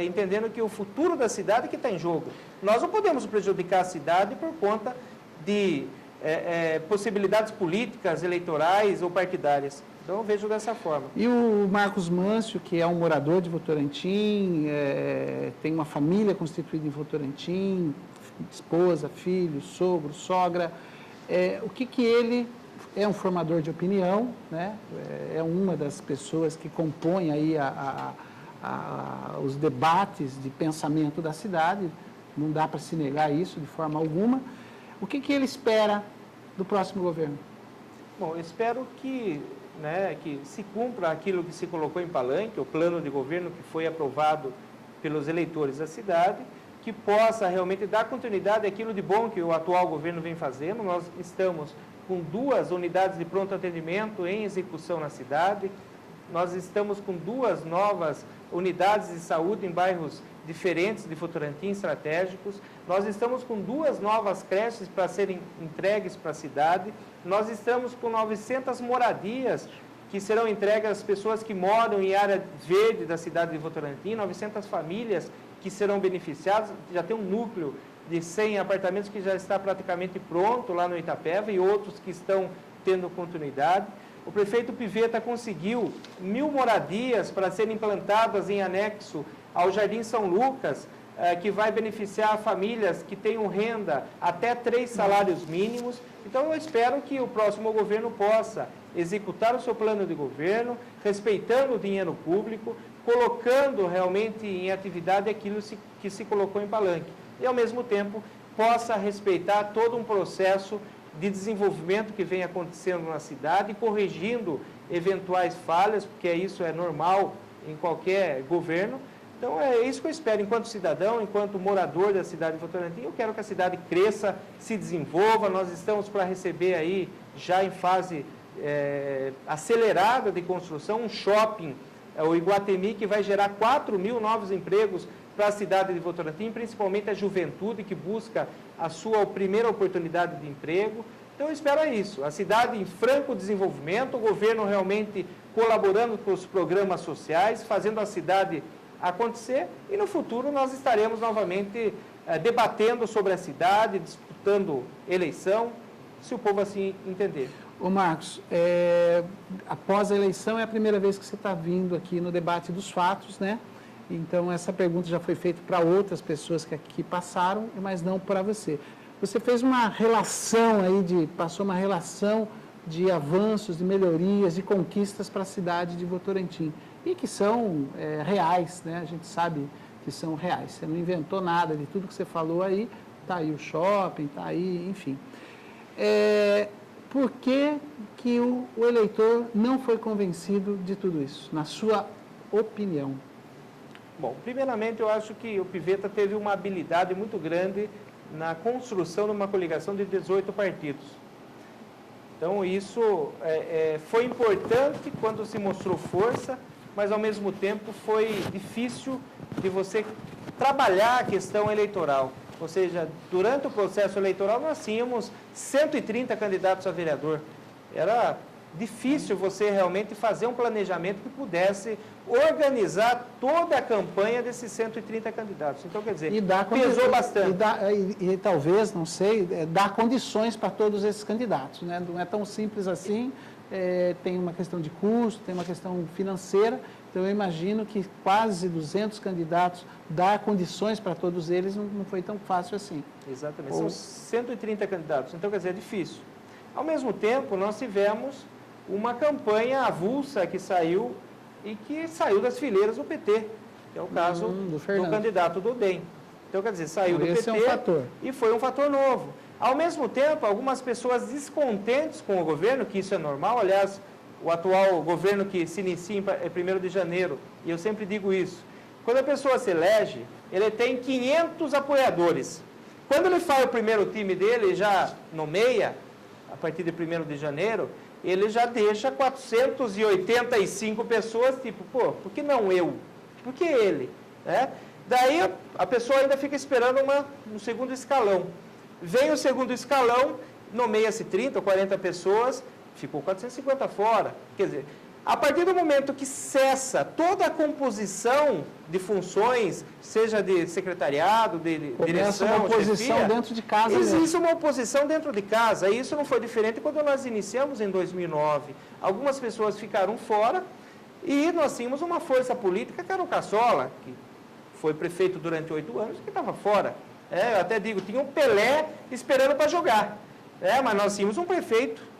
entendendo que o futuro da cidade que está em jogo. Nós não podemos prejudicar a cidade por conta de possibilidades políticas, eleitorais ou partidárias. Então, eu vejo dessa forma. E o Marcos Mâncio, que é um morador de Votorantim, tem uma família constituída em Votorantim, esposa, filho, sogro, sogra, o que ele é um formador de opinião, né? É uma das pessoas que compõem aí os debates de pensamento da cidade, não dá para se negar isso de forma alguma. O que ele espera do próximo governo? Bom, eu espero que se cumpra aquilo que se colocou em Palanque, o plano de governo que foi aprovado pelos eleitores da cidade, que possa realmente dar continuidade àquilo de bom que o atual governo vem fazendo. Nós estamos com 2 unidades de pronto atendimento em execução na cidade, nós estamos com 2 novas unidades de saúde em bairros diferentes de Votorantim, estratégicos, nós estamos com 2 novas creches para serem entregues para a cidade, nós estamos com 900 moradias que serão entregues às pessoas que moram em área verde da cidade de Votorantim, 900 famílias que serão beneficiadas, já tem um núcleo de 100 apartamentos que já está praticamente pronto lá no Itapeva e outros que estão tendo continuidade. O prefeito Pivetta conseguiu 1.000 moradias para serem implantadas em anexo ao Jardim São Lucas, que vai beneficiar famílias que tenham renda até 3 salários mínimos. Então, eu espero que o próximo governo possa executar o seu plano de governo, respeitando o dinheiro público, colocando realmente em atividade aquilo que se colocou em palanque. E, ao mesmo tempo, possa respeitar todo um processo de desenvolvimento que vem acontecendo na cidade, corrigindo eventuais falhas, porque isso é normal em qualquer governo. Então, é isso que eu espero, enquanto cidadão, enquanto morador da cidade de Votorantim. Eu quero que a cidade cresça, se desenvolva. Nós estamos para receber aí, já em fase acelerada de construção, um shopping, o Iguatemi, que vai gerar 4.000 novos empregos para a cidade de Votorantim, principalmente a juventude que busca a sua primeira oportunidade de emprego. Então, eu espero isso, a cidade em franco desenvolvimento, o governo realmente colaborando com os programas sociais, fazendo a cidade acontecer, e no futuro nós estaremos novamente debatendo sobre a cidade, disputando eleição, se o povo assim entender. Ô Marcos, após a eleição é a primeira vez que você está vindo aqui no debate dos fatos, né? Então, essa pergunta já foi feita para outras pessoas que aqui passaram, mas não para você. Você fez uma relação aí, passou uma relação de avanços, de melhorias, de conquistas para a cidade de Votorantim, e que são reais, né? A gente sabe que são reais. Você não inventou nada de tudo que você falou aí, está aí o shopping, está aí, enfim. Por que o eleitor não foi convencido de tudo isso, na sua opinião? Bom, primeiramente eu acho que o Pivetta teve uma habilidade muito grande na construção de uma coligação de 18 partidos. Então isso foi importante quando se mostrou força, mas ao mesmo tempo foi difícil de você trabalhar a questão eleitoral. Ou seja, durante o processo eleitoral nós tínhamos 130 candidatos a vereador. Era difícil você realmente fazer um planejamento que pudesse organizar toda a campanha desses 130 candidatos. Então, quer dizer, pesou bastante. E talvez, não sei, dar condições para todos esses candidatos, né? Não é tão simples assim, tem uma questão de custo, tem uma questão financeira. Então, eu imagino que quase 200 candidatos, dar condições para todos eles não foi tão fácil assim. Exatamente, são 130 candidatos, então quer dizer, é difícil. Ao mesmo tempo, nós tivemos uma campanha avulsa que saiu e que saiu das fileiras do PT, que é o caso do candidato do DEM. Então, quer dizer, saiu do PT e foi um fator novo. Ao mesmo tempo, algumas pessoas descontentes com o governo, que isso é normal, aliás, o atual governo que se inicia em 1º de janeiro, e eu sempre digo isso, quando a pessoa se elege, ele tem 500 apoiadores. Quando ele faz o primeiro time dele, já nomeia, a partir de 1º de janeiro, ele já deixa 485 pessoas, tipo, pô, por que não eu? Por que ele? Né? Daí a pessoa ainda fica esperando um segundo escalão. Vem o segundo escalão, nomeia-se 30 ou 40 pessoas, ficou 450 fora. Quer dizer, a partir do momento que cessa toda a composição de funções, seja de secretariado, de direção, uma oposição chefia, dentro de casa. Existe uma oposição dentro de casa. E isso não foi diferente quando nós iniciamos em 2009. Algumas pessoas ficaram fora e nós tínhamos uma força política que era o Caçola, que foi prefeito durante 8 anos, que estava fora. Eu até digo, tinha um Pelé esperando para jogar. Mas nós tínhamos um prefeito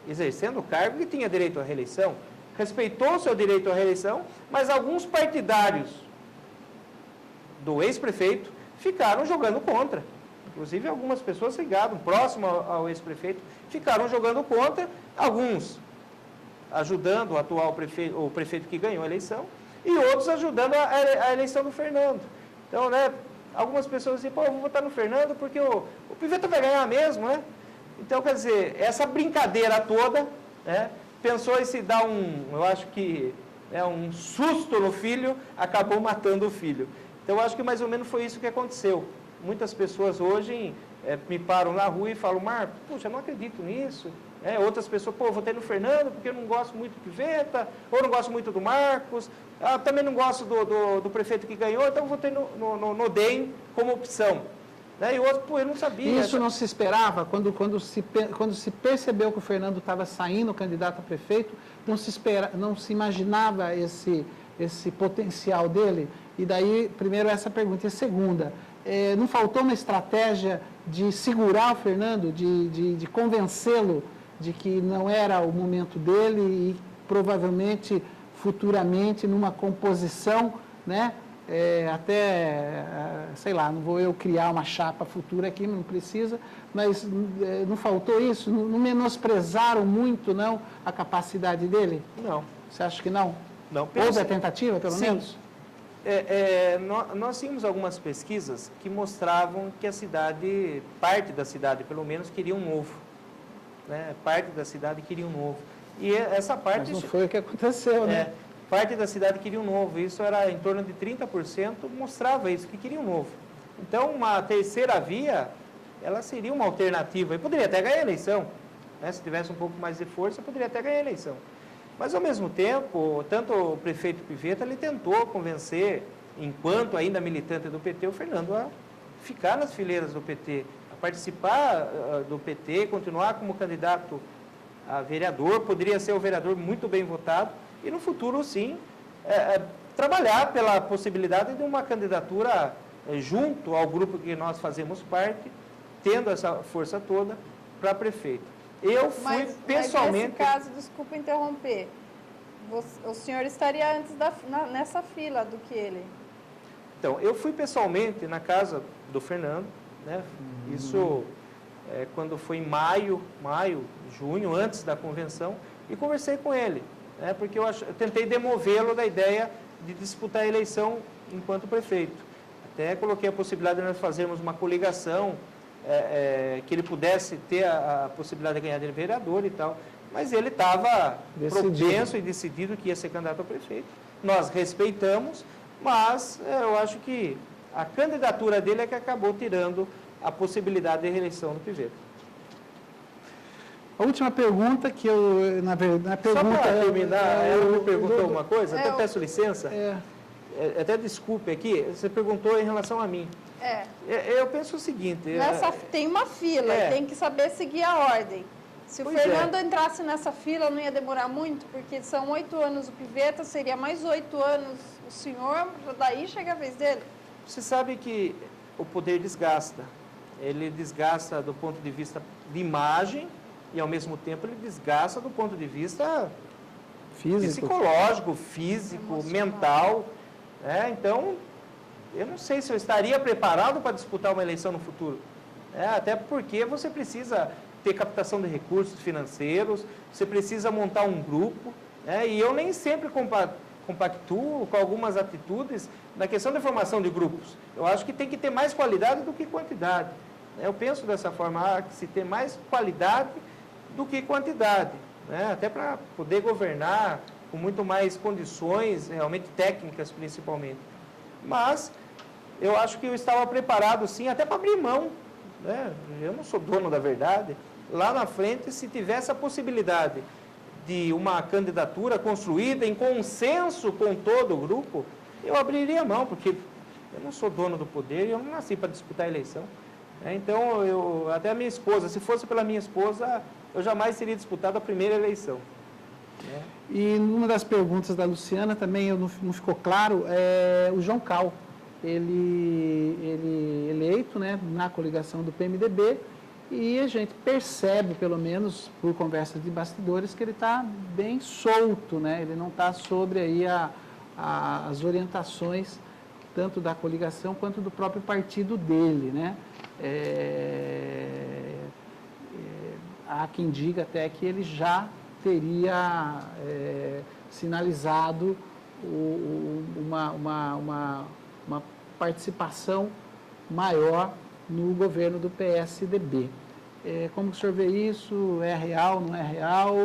exercendo o cargo que tinha direito à reeleição, respeitou o seu direito à reeleição, mas alguns partidários do ex-prefeito ficaram jogando contra. Inclusive, algumas pessoas ligadas, próximo ao ex-prefeito, ficaram jogando contra, alguns ajudando o atual prefeito, o prefeito que ganhou a eleição, e outros ajudando a eleição do Fernando. Então, algumas pessoas dizem, eu vou votar no Fernando porque o Pivetta vai ganhar mesmo, né? Então, quer dizer, essa brincadeira toda, pensou em se dar eu acho que um susto no filho, acabou matando o filho. Então, eu acho que mais ou menos foi isso que aconteceu. Muitas pessoas hoje me param na rua e falam, Marcos, puxa, eu não acredito nisso. Outras pessoas, votei no Fernando porque eu não gosto muito do Pivetta, ou não gosto muito do Marcos, também não gosto do prefeito que ganhou, então votei no DEM como opção. Né? E o outro, pô, eu não sabia. Isso não se esperava? Quando se percebeu que o Fernando estava saindo candidato a prefeito, não se imaginava esse potencial dele? E daí, primeiro, essa pergunta. E a segunda, não faltou uma estratégia de segurar o Fernando, de convencê-lo de que não era o momento dele e provavelmente, futuramente, numa composição, né? Sei lá, não vou eu criar uma chapa futura aqui, não precisa, mas não faltou isso? Não menosprezaram muito, não, a capacidade dele? Não. Você acha que não? Não. Houve a tentativa, pelo Sim. menos? Nós tínhamos algumas pesquisas que mostravam que a cidade, parte da cidade, pelo menos, queria um novo. Né? Parte da cidade queria um novo. E essa parte... Mas não foi o que aconteceu, né? Parte da cidade queria um novo. Isso era em torno de 30%, mostrava isso, que queria um novo. Então, uma terceira via, ela seria uma alternativa. E poderia até ganhar a eleição. Né? Se tivesse um pouco mais de força, poderia até ganhar a eleição. Mas, ao mesmo tempo, tanto o prefeito Pivetta, ele tentou convencer, enquanto ainda militante do PT, o Fernando a ficar nas fileiras do PT, a participar do PT, continuar como candidato a vereador, poderia ser o vereador muito bem votado, e no futuro, sim, trabalhar pela possibilidade de uma candidatura junto ao grupo que nós fazemos parte, tendo essa força toda, para prefeito. Eu fui pessoalmente... Mas nesse caso, desculpa interromper, o senhor estaria antes nessa fila do que ele? Então, eu fui pessoalmente na casa do Fernando, né? Isso quando foi em maio, junho, antes da convenção, e conversei com ele, né? Porque eu tentei demovê-lo da ideia de disputar a eleição enquanto prefeito. Até coloquei a possibilidade de nós fazermos uma coligação, que ele pudesse ter a possibilidade de ganhar de vereador e tal, mas ele estava propenso e decidido que ia ser candidato a prefeito. Nós respeitamos, mas eu acho que a candidatura dele é que acabou tirando a possibilidade de reeleição do Pivetta. A última pergunta que eu, na verdade... Só para terminar, ela me perguntou uma coisa, até peço licença, até desculpe aqui, você perguntou em relação a mim. Eu penso o seguinte... Tem uma fila, tem que saber seguir a ordem. Se o Fernando entrasse nessa fila, não ia demorar muito, porque são 8 anos o Pivetta, seria mais 8 anos o senhor, daí chega a vez dele. Você sabe que o poder desgasta. Ele desgasta do ponto de vista de imagem e, ao mesmo tempo, ele desgasta do ponto de vista psicológico, físico, mental. Então, eu não sei se eu estaria preparado para disputar uma eleição no futuro. Até porque você precisa ter captação de recursos financeiros, você precisa montar um grupo, e eu nem sempre compactuo com algumas atitudes na questão da formação de grupos. Eu acho que tem que ter mais qualidade do que quantidade. Eu penso dessa forma, que se ter mais qualidade do que quantidade, até para poder governar com muito mais condições, realmente técnicas principalmente. Mas eu acho que eu estava preparado, sim, até para abrir mão. Eu não sou dono da verdade. Lá na frente, se tivesse a possibilidade de uma candidatura construída em consenso com todo o grupo, eu abriria mão, porque eu não sou dono do poder e eu não nasci para disputar a eleição. Então, até a minha esposa, se fosse pela minha esposa, eu jamais teria disputado a primeira eleição. E numa das perguntas da Luciana também não ficou claro, o João Cal, ele eleito, na coligação do PMDB, e a gente percebe, pelo menos por conversas de bastidores, que ele está bem solto, ele não está sobre aí as orientações tanto da coligação quanto do próprio partido dele, há quem diga até que ele já teria sinalizado uma participação maior no governo do PSDB. Como que o senhor vê isso? É real, não é real?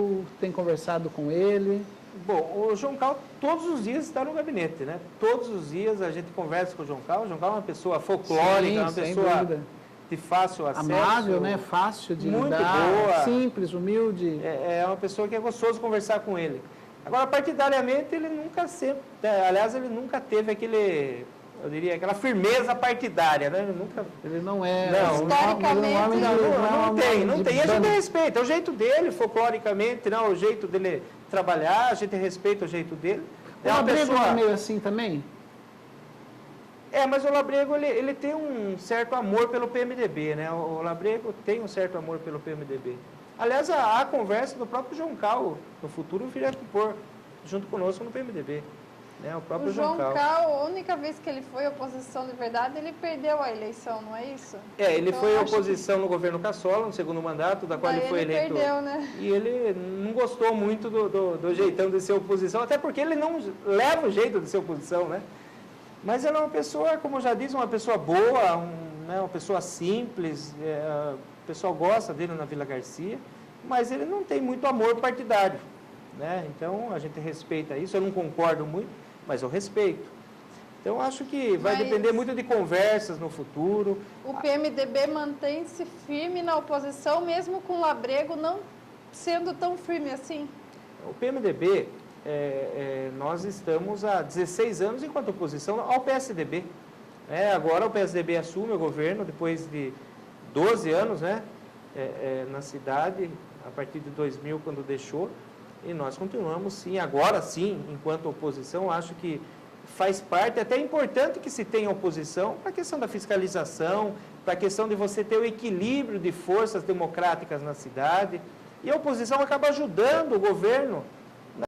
Tem conversado com ele? Bom, o João Cal todos os dias está no gabinete, Todos os dias a gente conversa com o João Cal. O João Cal é uma pessoa folclórica, uma pessoa de fácil acesso. Amável, fácil de muito lidar, boa, simples, humilde. É uma pessoa que é gostoso conversar com ele. Agora, partidariamente, ele nunca sempre... aliás, ele nunca teve aquele eu diria, aquela firmeza partidária, né? Nunca... Ele não é... Não, historicamente, não tem. A gente respeita, é o jeito dele, folcloricamente, não, o jeito dele trabalhar, a gente respeita o jeito dele. O Labrego é meio assim também? Mas o Labrego, ele tem um certo amor pelo PMDB, né? O Labrego tem um certo amor pelo PMDB. Aliás, há conversa do próprio João Cal, no futuro viria a compor junto conosco no PMDB. Né? O próprio João Cal, a única vez que ele foi oposição de verdade, ele perdeu a eleição, não é isso? Ele então, foi oposição no governo Cassola, no segundo mandato, da qual ele foi eleito. Perdeu, né? E ele não gostou muito do jeitão de ser oposição, até porque ele não leva o jeito de ser oposição, né? Mas ele é uma pessoa, como eu já disse, uma pessoa boa, uma pessoa simples, o pessoal gosta dele na Vila Garcia, mas ele não tem muito amor partidário, né? Então, a gente respeita isso, eu não concordo muito, mas eu respeito. Então, acho que vai depender muito de conversas no futuro. O PMDB mantém-se firme na oposição, mesmo com o Labrego não sendo tão firme assim? O PMDB, nós estamos há 16 anos enquanto oposição ao PSDB. Agora o PSDB assume o governo, depois de 12 anos, né, na cidade, a partir de 2000, quando deixou, e nós continuamos, sim, agora sim, enquanto oposição. Acho que faz parte, até é importante que se tenha oposição para a questão da fiscalização, para a questão de você ter o equilíbrio de forças democráticas na cidade, e a oposição acaba ajudando o governo